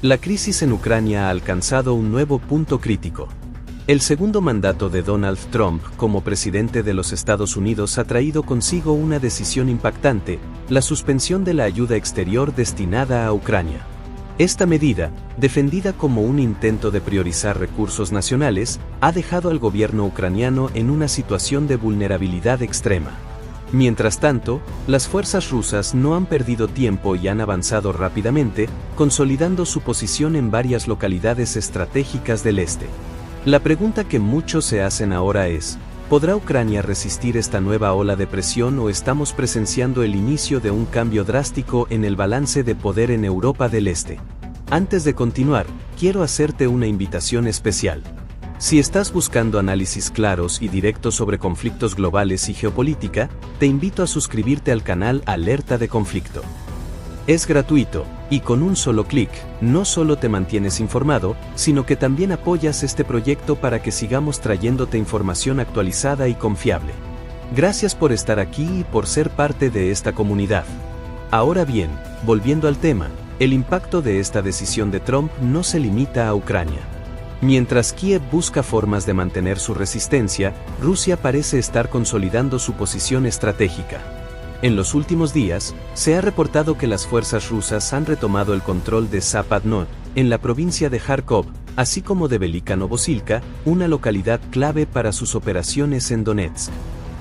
La crisis en Ucrania ha alcanzado un nuevo punto crítico. El segundo mandato de Donald Trump como presidente de los Estados Unidos ha traído consigo una decisión impactante, la suspensión de la ayuda exterior destinada a Ucrania. Esta medida, defendida como un intento de priorizar recursos nacionales, ha dejado al gobierno ucraniano en una situación de vulnerabilidad extrema. Mientras tanto, las fuerzas rusas no han perdido tiempo y han avanzado rápidamente, consolidando su posición en varias localidades estratégicas del este. La pregunta que muchos se hacen ahora es, ¿podrá Ucrania resistir esta nueva ola de presión o estamos presenciando el inicio de un cambio drástico en el balance de poder en Europa del Este? Antes de continuar, quiero hacerte una invitación especial. Si estás buscando análisis claros y directos sobre conflictos globales y geopolítica, te invito a suscribirte al canal Alerta de Conflicto. Es gratuito, y con un solo clic, no solo te mantienes informado, sino que también apoyas este proyecto para que sigamos trayéndote información actualizada y confiable. Gracias por estar aquí y por ser parte de esta comunidad. Ahora bien, volviendo al tema, el impacto de esta decisión de Trump no se limita a Ucrania. Mientras Kiev busca formas de mantener su resistencia, Rusia parece estar consolidando su posición estratégica. En los últimos días, se ha reportado que las fuerzas rusas han retomado el control de Zapadno, en la provincia de Kharkov, así como de Velika Novosilka, una localidad clave para sus operaciones en Donetsk.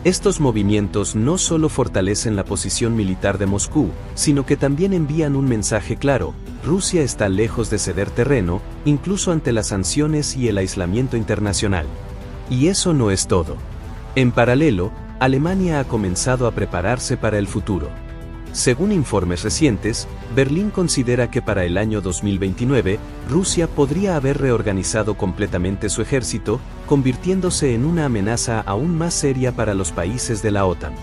Estos movimientos no solo fortalecen la posición militar de Moscú, sino que también envían un mensaje claro: Rusia está lejos de ceder terreno, incluso ante las sanciones y el aislamiento internacional. Y eso no es todo. En paralelo, Alemania ha comenzado a prepararse para el futuro. Según informes recientes, Berlín considera que para el año 2029, Rusia podría haber reorganizado completamente su ejército, convirtiéndose en una amenaza aún más seria para los países de la OTAN.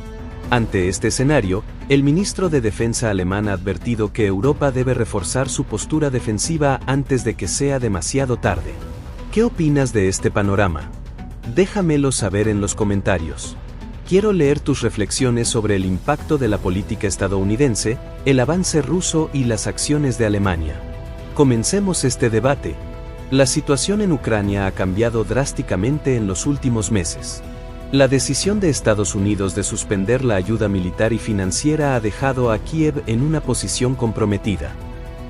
Ante este escenario, el ministro de Defensa alemán ha advertido que Europa debe reforzar su postura defensiva antes de que sea demasiado tarde. ¿Qué opinas de este panorama? Déjamelo saber en los comentarios. Quiero leer tus reflexiones sobre el impacto de la política estadounidense, el avance ruso y las acciones de Alemania. Comencemos este debate. La situación en Ucrania ha cambiado drásticamente en los últimos meses. La decisión de Estados Unidos de suspender la ayuda militar y financiera ha dejado a Kiev en una posición comprometida.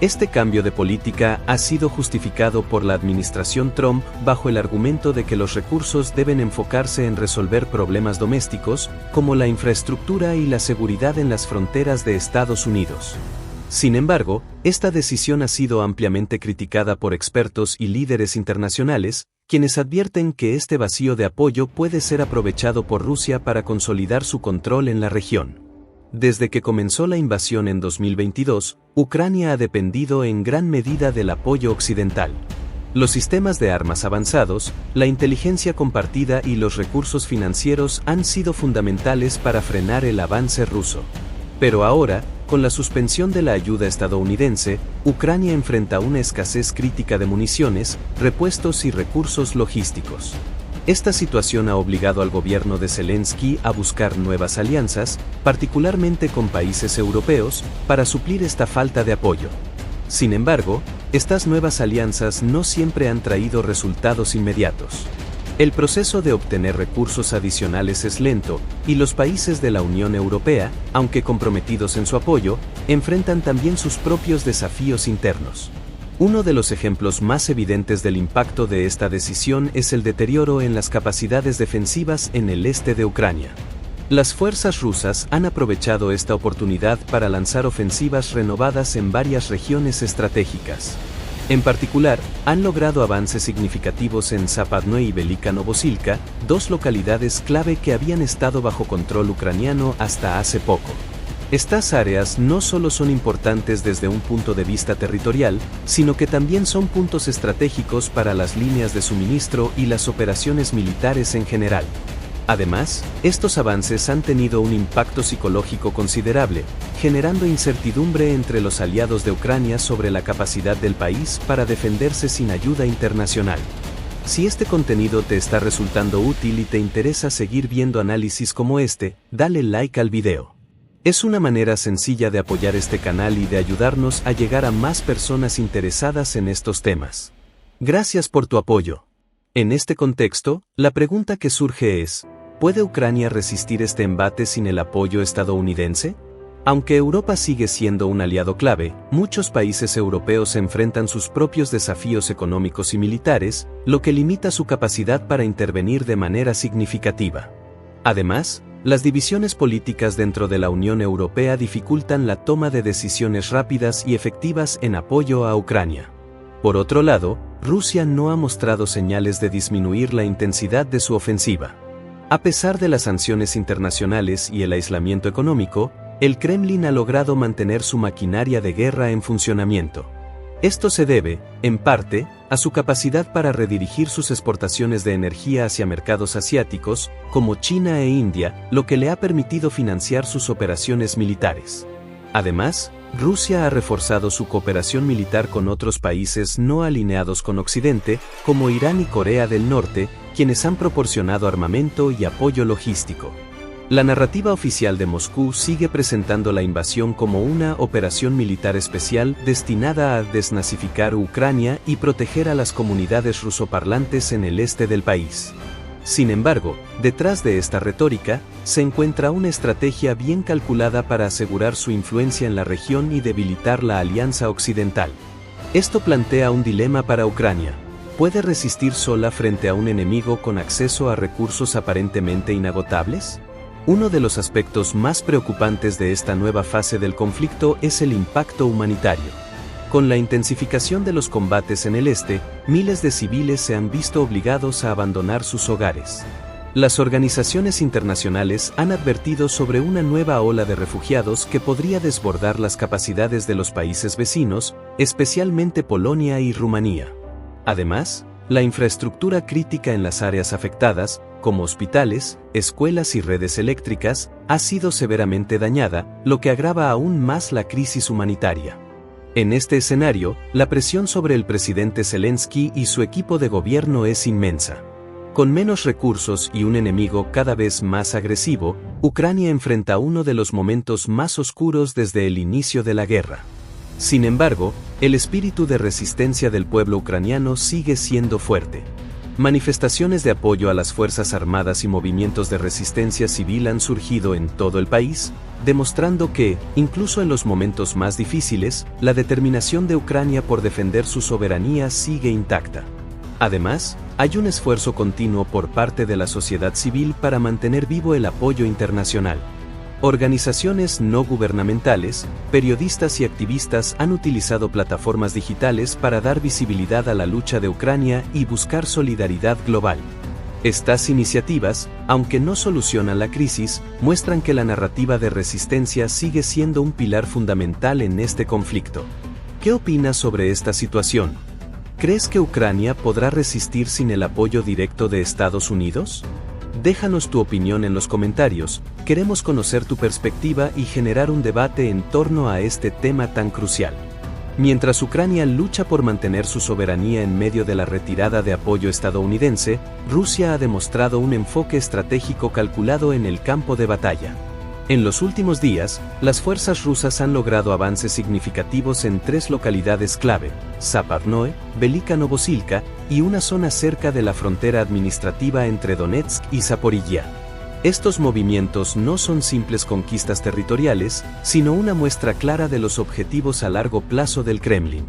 Este cambio de política ha sido justificado por la administración Trump bajo el argumento de que los recursos deben enfocarse en resolver problemas domésticos, como la infraestructura y la seguridad en las fronteras de Estados Unidos. Sin embargo, esta decisión ha sido ampliamente criticada por expertos y líderes internacionales, quienes advierten que este vacío de apoyo puede ser aprovechado por Rusia para consolidar su control en la región. Desde que comenzó la invasión en 2022, Ucrania ha dependido en gran medida del apoyo occidental. Los sistemas de armas avanzados, la inteligencia compartida y los recursos financieros han sido fundamentales para frenar el avance ruso. Pero ahora, con la suspensión de la ayuda estadounidense, Ucrania enfrenta una escasez crítica de municiones, repuestos y recursos logísticos. Esta situación ha obligado al gobierno de Zelensky a buscar nuevas alianzas, particularmente con países europeos, para suplir esta falta de apoyo. Sin embargo, estas nuevas alianzas no siempre han traído resultados inmediatos. El proceso de obtener recursos adicionales es lento, y los países de la Unión Europea, aunque comprometidos en su apoyo, enfrentan también sus propios desafíos internos. Uno de los ejemplos más evidentes del impacto de esta decisión es el deterioro en las capacidades defensivas en el este de Ucrania. Las fuerzas rusas han aprovechado esta oportunidad para lanzar ofensivas renovadas en varias regiones estratégicas. En particular, han logrado avances significativos en Zapadno y Velika Novosilka, dos localidades clave que habían estado bajo control ucraniano hasta hace poco. Estas áreas no solo son importantes desde un punto de vista territorial, sino que también son puntos estratégicos para las líneas de suministro y las operaciones militares en general. Además, estos avances han tenido un impacto psicológico considerable, generando incertidumbre entre los aliados de Ucrania sobre la capacidad del país para defenderse sin ayuda internacional. Si este contenido te está resultando útil y te interesa seguir viendo análisis como este, dale like al video. Es una manera sencilla de apoyar este canal y de ayudarnos a llegar a más personas interesadas en estos temas. Gracias por tu apoyo. En este contexto, la pregunta que surge es, ¿puede Ucrania resistir este embate sin el apoyo estadounidense? Aunque Europa sigue siendo un aliado clave, muchos países europeos enfrentan sus propios desafíos económicos y militares, lo que limita su capacidad para intervenir de manera significativa. Además, las divisiones políticas dentro de la Unión Europea dificultan la toma de decisiones rápidas y efectivas en apoyo a Ucrania. Por otro lado, Rusia no ha mostrado señales de disminuir la intensidad de su ofensiva. A pesar de las sanciones internacionales y el aislamiento económico, el Kremlin ha logrado mantener su maquinaria de guerra en funcionamiento. Esto se debe, en parte, a su capacidad para redirigir sus exportaciones de energía hacia mercados asiáticos, como China e India, lo que le ha permitido financiar sus operaciones militares. Además, Rusia ha reforzado su cooperación militar con otros países no alineados con Occidente, como Irán y Corea del Norte, quienes han proporcionado armamento y apoyo logístico. La narrativa oficial de Moscú sigue presentando la invasión como una operación militar especial destinada a desnazificar Ucrania y proteger a las comunidades rusoparlantes en el este del país. Sin embargo, detrás de esta retórica, se encuentra una estrategia bien calculada para asegurar su influencia en la región y debilitar la alianza occidental. Esto plantea un dilema para Ucrania. ¿Puede resistir sola frente a un enemigo con acceso a recursos aparentemente inagotables? Uno de los aspectos más preocupantes de esta nueva fase del conflicto es el impacto humanitario. Con la intensificación de los combates en el este, miles de civiles se han visto obligados a abandonar sus hogares. Las organizaciones internacionales han advertido sobre una nueva ola de refugiados que podría desbordar las capacidades de los países vecinos, especialmente Polonia y Rumanía. Además, la infraestructura crítica en las áreas afectadas, como hospitales, escuelas y redes eléctricas, ha sido severamente dañada, lo que agrava aún más la crisis humanitaria. En este escenario, la presión sobre el presidente Zelensky y su equipo de gobierno es inmensa. Con menos recursos y un enemigo cada vez más agresivo, Ucrania enfrenta uno de los momentos más oscuros desde el inicio de la guerra. Sin embargo, el espíritu de resistencia del pueblo ucraniano sigue siendo fuerte. Manifestaciones de apoyo a las Fuerzas Armadas y movimientos de resistencia civil han surgido en todo el país, demostrando que, incluso en los momentos más difíciles, la determinación de Ucrania por defender su soberanía sigue intacta. Además, hay un esfuerzo continuo por parte de la sociedad civil para mantener vivo el apoyo internacional. Organizaciones no gubernamentales, periodistas y activistas han utilizado plataformas digitales para dar visibilidad a la lucha de Ucrania y buscar solidaridad global. Estas iniciativas, aunque no solucionan la crisis, muestran que la narrativa de resistencia sigue siendo un pilar fundamental en este conflicto. ¿Qué opinas sobre esta situación? ¿Crees que Ucrania podrá resistir sin el apoyo directo de Estados Unidos? Déjanos tu opinión en los comentarios, queremos conocer tu perspectiva y generar un debate en torno a este tema tan crucial. Mientras Ucrania lucha por mantener su soberanía en medio de la retirada de apoyo estadounidense, Rusia ha demostrado un enfoque estratégico calculado en el campo de batalla. En los últimos días, las fuerzas rusas han logrado avances significativos en 3 localidades clave, Zapornoye, Velika Novosilka y una zona cerca de la frontera administrativa entre Donetsk y Zaporiyia. Estos movimientos no son simples conquistas territoriales, sino una muestra clara de los objetivos a largo plazo del Kremlin.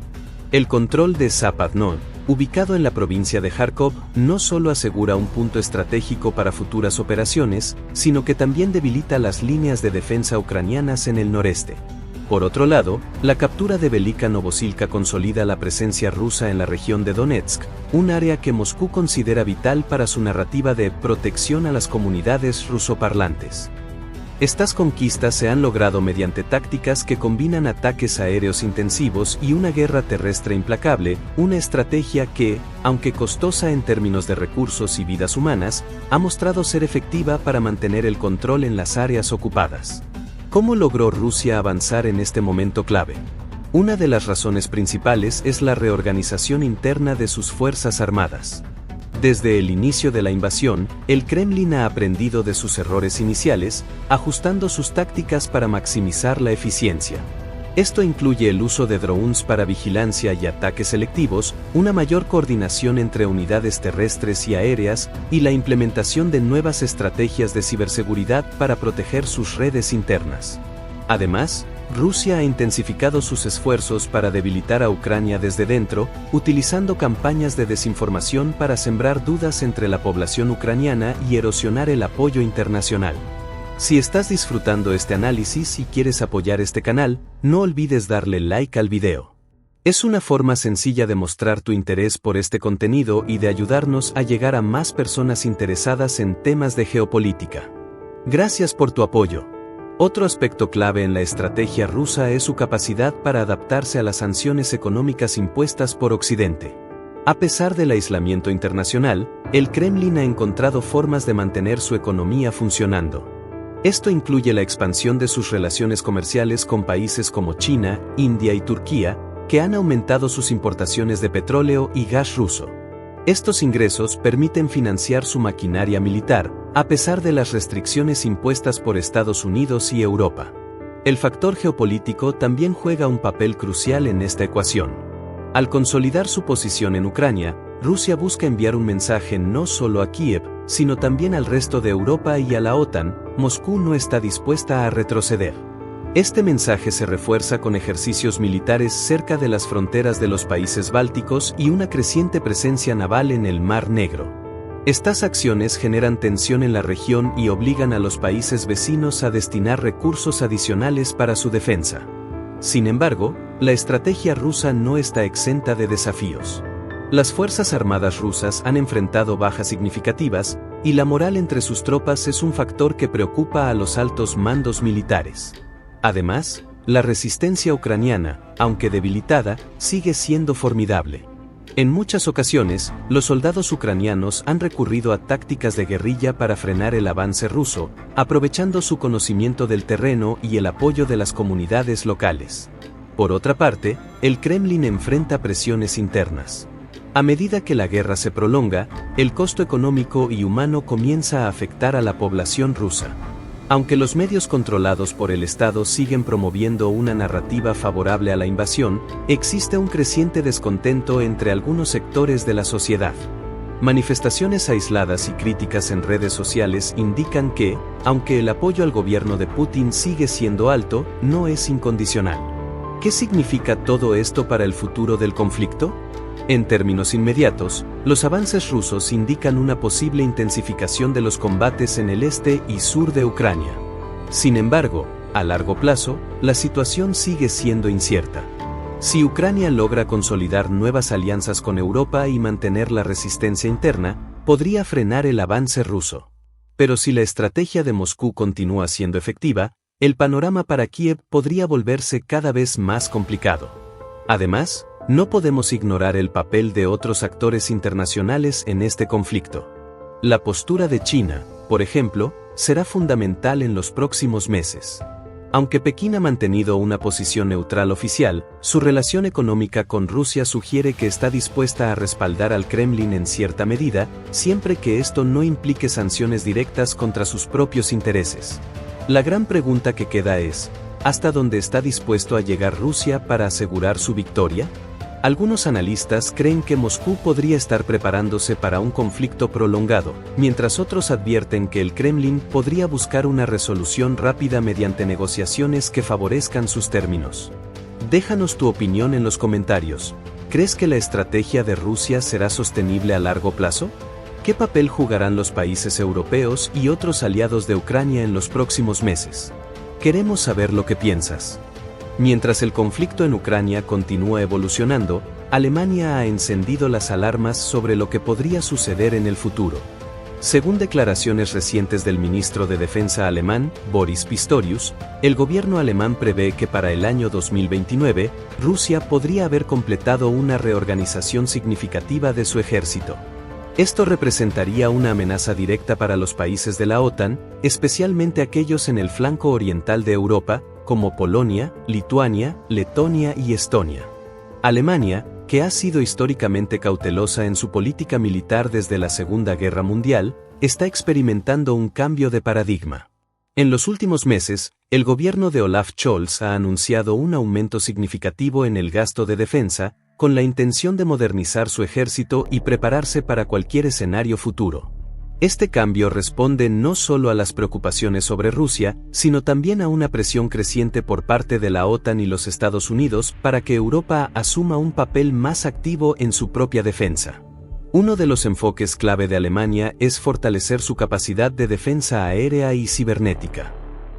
El control de Zapornoye, ubicado en la provincia de Kharkov, no solo asegura un punto estratégico para futuras operaciones, sino que también debilita las líneas de defensa ucranianas en el noreste. Por otro lado, la captura de Velika Novosilka consolida la presencia rusa en la región de Donetsk, un área que Moscú considera vital para su narrativa de protección a las comunidades rusoparlantes. Estas conquistas se han logrado mediante tácticas que combinan ataques aéreos intensivos y una guerra terrestre implacable, una estrategia que, aunque costosa en términos de recursos y vidas humanas, ha mostrado ser efectiva para mantener el control en las áreas ocupadas. ¿Cómo logró Rusia avanzar en este momento clave? Una de las razones principales es la reorganización interna de sus fuerzas armadas. Desde el inicio de la invasión, el Kremlin ha aprendido de sus errores iniciales, ajustando sus tácticas para maximizar la eficiencia. Esto incluye el uso de drones para vigilancia y ataques selectivos, una mayor coordinación entre unidades terrestres y aéreas, y la implementación de nuevas estrategias de ciberseguridad para proteger sus redes internas. Además, Rusia ha intensificado sus esfuerzos para debilitar a Ucrania desde dentro, utilizando campañas de desinformación para sembrar dudas entre la población ucraniana y erosionar el apoyo internacional. Si estás disfrutando este análisis y quieres apoyar este canal, no olvides darle like al video. Es una forma sencilla de mostrar tu interés por este contenido y de ayudarnos a llegar a más personas interesadas en temas de geopolítica. Gracias por tu apoyo. Otro aspecto clave en la estrategia rusa es su capacidad para adaptarse a las sanciones económicas impuestas por Occidente. A pesar del aislamiento internacional, el Kremlin ha encontrado formas de mantener su economía funcionando. Esto incluye la expansión de sus relaciones comerciales con países como China, India y Turquía, que han aumentado sus importaciones de petróleo y gas ruso. Estos ingresos permiten financiar su maquinaria militar, a pesar de las restricciones impuestas por Estados Unidos y Europa. El factor geopolítico también juega un papel crucial en esta ecuación. Al consolidar su posición en Ucrania, Rusia busca enviar un mensaje no solo a Kiev, sino también al resto de Europa y a la OTAN: Moscú no está dispuesta a retroceder. Este mensaje se refuerza con ejercicios militares cerca de las fronteras de los países bálticos y una creciente presencia naval en el Mar Negro. Estas acciones generan tensión en la región y obligan a los países vecinos a destinar recursos adicionales para su defensa. Sin embargo, la estrategia rusa no está exenta de desafíos. Las Fuerzas Armadas rusas han enfrentado bajas significativas, y la moral entre sus tropas es un factor que preocupa a los altos mandos militares. Además, la resistencia ucraniana, aunque debilitada, sigue siendo formidable. En muchas ocasiones, los soldados ucranianos han recurrido a tácticas de guerrilla para frenar el avance ruso, aprovechando su conocimiento del terreno y el apoyo de las comunidades locales. Por otra parte, el Kremlin enfrenta presiones internas. A medida que la guerra se prolonga, el costo económico y humano comienza a afectar a la población rusa. Aunque los medios controlados por el Estado siguen promoviendo una narrativa favorable a la invasión, existe un creciente descontento entre algunos sectores de la sociedad. Manifestaciones aisladas y críticas en redes sociales indican que, aunque el apoyo al gobierno de Putin sigue siendo alto, no es incondicional. ¿Qué significa todo esto para el futuro del conflicto? En términos inmediatos, los avances rusos indican una posible intensificación de los combates en el este y sur de Ucrania. Sin embargo, a largo plazo, la situación sigue siendo incierta. Si Ucrania logra consolidar nuevas alianzas con Europa y mantener la resistencia interna, podría frenar el avance ruso. Pero si la estrategia de Moscú continúa siendo efectiva, el panorama para Kiev podría volverse cada vez más complicado. Además, no podemos ignorar el papel de otros actores internacionales en este conflicto. La postura de China, por ejemplo, será fundamental en los próximos meses. Aunque Pekín ha mantenido una posición neutral oficial, su relación económica con Rusia sugiere que está dispuesta a respaldar al Kremlin en cierta medida, siempre que esto no implique sanciones directas contra sus propios intereses. La gran pregunta que queda es, ¿hasta dónde está dispuesto a llegar Rusia para asegurar su victoria? Algunos analistas creen que Moscú podría estar preparándose para un conflicto prolongado, mientras otros advierten que el Kremlin podría buscar una resolución rápida mediante negociaciones que favorezcan sus términos. Déjanos tu opinión en los comentarios. ¿Crees que la estrategia de Rusia será sostenible a largo plazo? ¿Qué papel jugarán los países europeos y otros aliados de Ucrania en los próximos meses? Queremos saber lo que piensas. Mientras el conflicto en Ucrania continúa evolucionando, Alemania ha encendido las alarmas sobre lo que podría suceder en el futuro. Según declaraciones recientes del ministro de Defensa alemán, Boris Pistorius, el gobierno alemán prevé que para el año 2029, Rusia podría haber completado una reorganización significativa de su ejército. Esto representaría una amenaza directa para los países de la OTAN, especialmente aquellos en el flanco oriental de Europa, como Polonia, Lituania, Letonia y Estonia. Alemania, que ha sido históricamente cautelosa en su política militar desde la Segunda Guerra Mundial, está experimentando un cambio de paradigma. En los últimos meses, el gobierno de Olaf Scholz ha anunciado un aumento significativo en el gasto de defensa, con la intención de modernizar su ejército y prepararse para cualquier escenario futuro. Este cambio responde no solo a las preocupaciones sobre Rusia, sino también a una presión creciente por parte de la OTAN y los Estados Unidos para que Europa asuma un papel más activo en su propia defensa. Uno de los enfoques clave de Alemania es fortalecer su capacidad de defensa aérea y cibernética.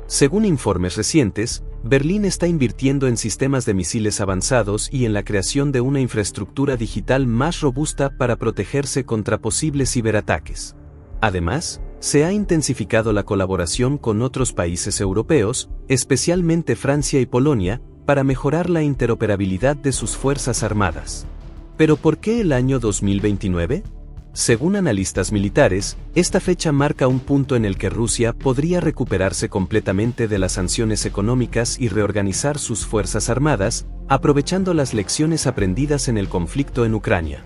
Según informes recientes, Berlín está invirtiendo en sistemas de misiles avanzados y en la creación de una infraestructura digital más robusta para protegerse contra posibles ciberataques. Además, se ha intensificado la colaboración con otros países europeos, especialmente Francia y Polonia, para mejorar la interoperabilidad de sus fuerzas armadas. ¿Pero por qué el año 2029? Según analistas militares, esta fecha marca un punto en el que Rusia podría recuperarse completamente de las sanciones económicas y reorganizar sus fuerzas armadas, aprovechando las lecciones aprendidas en el conflicto en Ucrania.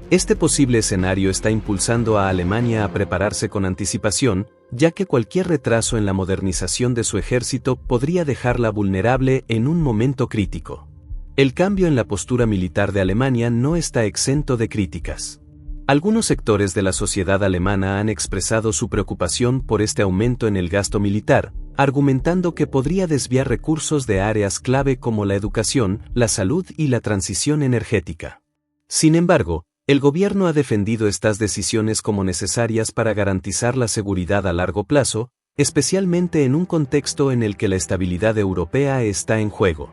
Este posible escenario está impulsando a Alemania a prepararse con anticipación, ya que cualquier retraso en la modernización de su ejército podría dejarla vulnerable en un momento crítico. El cambio en la postura militar de Alemania no está exento de críticas. Algunos sectores de la sociedad alemana han expresado su preocupación por este aumento en el gasto militar, argumentando que podría desviar recursos de áreas clave como la educación, la salud y la transición energética. Sin embargo, el gobierno ha defendido estas decisiones como necesarias para garantizar la seguridad a largo plazo, especialmente en un contexto en el que la estabilidad europea está en juego.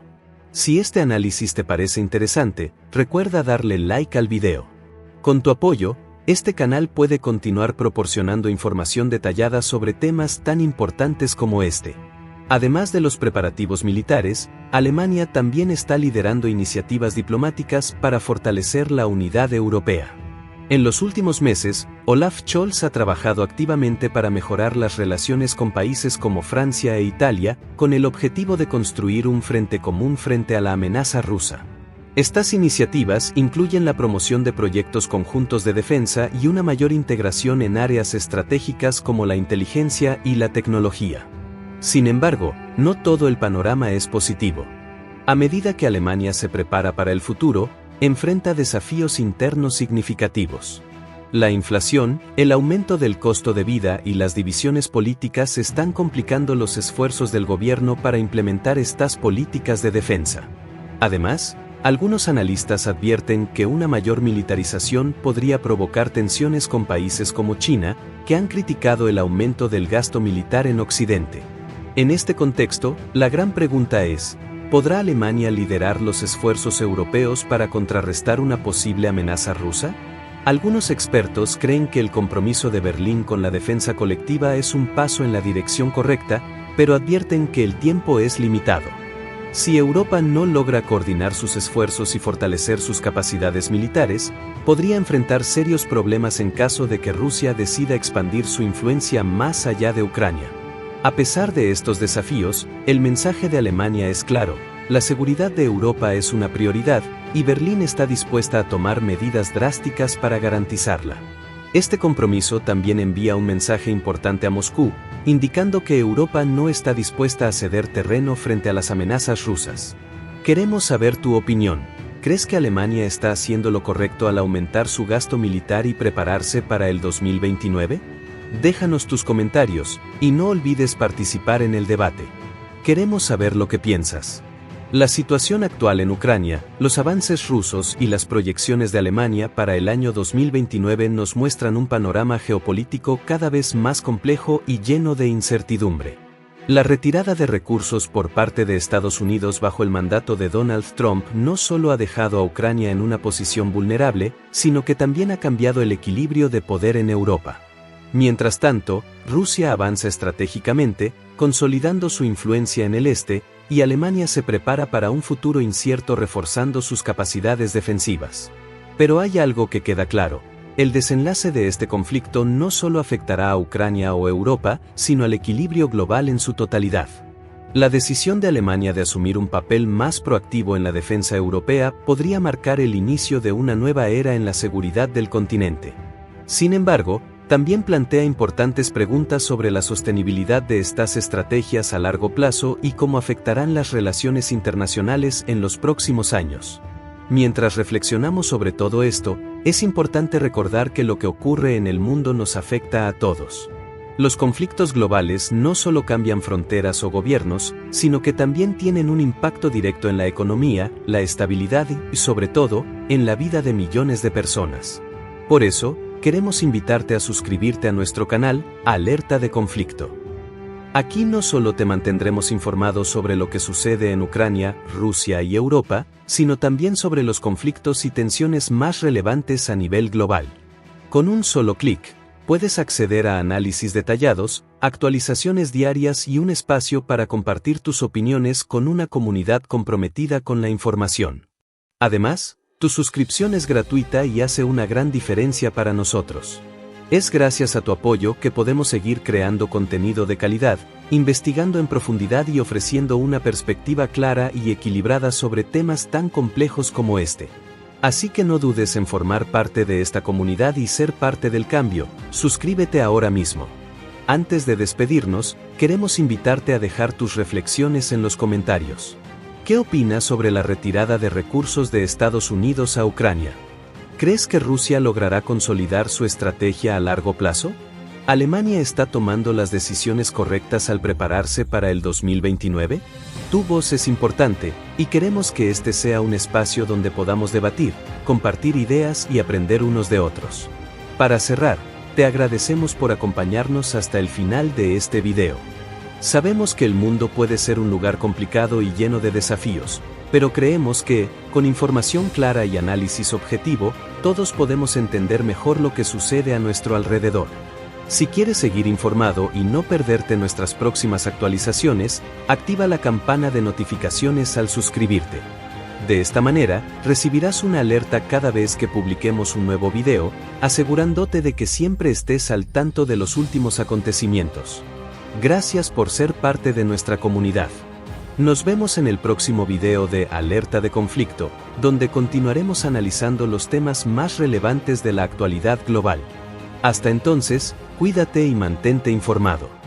Si este análisis te parece interesante, recuerda darle like al video. Con tu apoyo, este canal puede continuar proporcionando información detallada sobre temas tan importantes como este. Además de los preparativos militares, Alemania también está liderando iniciativas diplomáticas para fortalecer la unidad europea. En los últimos meses, Olaf Scholz ha trabajado activamente para mejorar las relaciones con países como Francia e Italia, con el objetivo de construir un frente común frente a la amenaza rusa. Estas iniciativas incluyen la promoción de proyectos conjuntos de defensa y una mayor integración en áreas estratégicas como la inteligencia y la tecnología. Sin embargo, no todo el panorama es positivo. A medida que Alemania se prepara para el futuro, enfrenta desafíos internos significativos. La inflación, el aumento del costo de vida y las divisiones políticas están complicando los esfuerzos del gobierno para implementar estas políticas de defensa. Además, algunos analistas advierten que una mayor militarización podría provocar tensiones con países como China, que han criticado el aumento del gasto militar en Occidente. En este contexto, la gran pregunta es, ¿podrá Alemania liderar los esfuerzos europeos para contrarrestar una posible amenaza rusa? Algunos expertos creen que el compromiso de Berlín con la defensa colectiva es un paso en la dirección correcta, pero advierten que el tiempo es limitado. Si Europa no logra coordinar sus esfuerzos y fortalecer sus capacidades militares, podría enfrentar serios problemas en caso de que Rusia decida expandir su influencia más allá de Ucrania. A pesar de estos desafíos, el mensaje de Alemania es claro: la seguridad de Europa es una prioridad, y Berlín está dispuesta a tomar medidas drásticas para garantizarla. Este compromiso también envía un mensaje importante a Moscú, indicando que Europa no está dispuesta a ceder terreno frente a las amenazas rusas. Queremos saber tu opinión. ¿Crees que Alemania está haciendo lo correcto al aumentar su gasto militar y prepararse para el 2029? Déjanos tus comentarios, y no olvides participar en el debate. Queremos saber lo que piensas. La situación actual en Ucrania, los avances rusos y las proyecciones de Alemania para el año 2029 nos muestran un panorama geopolítico cada vez más complejo y lleno de incertidumbre. La retirada de recursos por parte de Estados Unidos bajo el mandato de Donald Trump no solo ha dejado a Ucrania en una posición vulnerable, sino que también ha cambiado el equilibrio de poder en Europa. Mientras tanto, Rusia avanza estratégicamente, consolidando su influencia en el este, y Alemania se prepara para un futuro incierto reforzando sus capacidades defensivas. Pero hay algo que queda claro: el desenlace de este conflicto no solo afectará a Ucrania o Europa, sino al equilibrio global en su totalidad. La decisión de Alemania de asumir un papel más proactivo en la defensa europea podría marcar el inicio de una nueva era en la seguridad del continente. Sin embargo, también plantea importantes preguntas sobre la sostenibilidad de estas estrategias a largo plazo y cómo afectarán las relaciones internacionales en los próximos años. Mientras reflexionamos sobre todo esto, es importante recordar que lo que ocurre en el mundo nos afecta a todos. Los conflictos globales no solo cambian fronteras o gobiernos, sino que también tienen un impacto directo en la economía, la estabilidad y, sobre todo, en la vida de millones de personas. Por eso, queremos invitarte a suscribirte a nuestro canal, Alerta de Conflicto. Aquí no solo te mantendremos informado sobre lo que sucede en Ucrania, Rusia y Europa, sino también sobre los conflictos y tensiones más relevantes a nivel global. Con un solo clic, puedes acceder a análisis detallados, actualizaciones diarias y un espacio para compartir tus opiniones con una comunidad comprometida con la información. Además, tu suscripción es gratuita y hace una gran diferencia para nosotros. Es gracias a tu apoyo que podemos seguir creando contenido de calidad, investigando en profundidad y ofreciendo una perspectiva clara y equilibrada sobre temas tan complejos como este. Así que no dudes en formar parte de esta comunidad y ser parte del cambio. Suscríbete ahora mismo. Antes de despedirnos, queremos invitarte a dejar tus reflexiones en los comentarios. ¿Qué opinas sobre la retirada de recursos de Estados Unidos a Ucrania? ¿Crees que Rusia logrará consolidar su estrategia a largo plazo? ¿Alemania está tomando las decisiones correctas al prepararse para el 2029? Tu voz es importante, y queremos que este sea un espacio donde podamos debatir, compartir ideas y aprender unos de otros. Para cerrar, te agradecemos por acompañarnos hasta el final de este video. Sabemos que el mundo puede ser un lugar complicado y lleno de desafíos, pero creemos que, con información clara y análisis objetivo, todos podemos entender mejor lo que sucede a nuestro alrededor. Si quieres seguir informado y no perderte nuestras próximas actualizaciones, activa la campana de notificaciones al suscribirte. De esta manera, recibirás una alerta cada vez que publiquemos un nuevo video, asegurándote de que siempre estés al tanto de los últimos acontecimientos. Gracias por ser parte de nuestra comunidad. Nos vemos en el próximo video de Alerta de Conflicto, donde continuaremos analizando los temas más relevantes de la actualidad global. Hasta entonces, cuídate y mantente informado.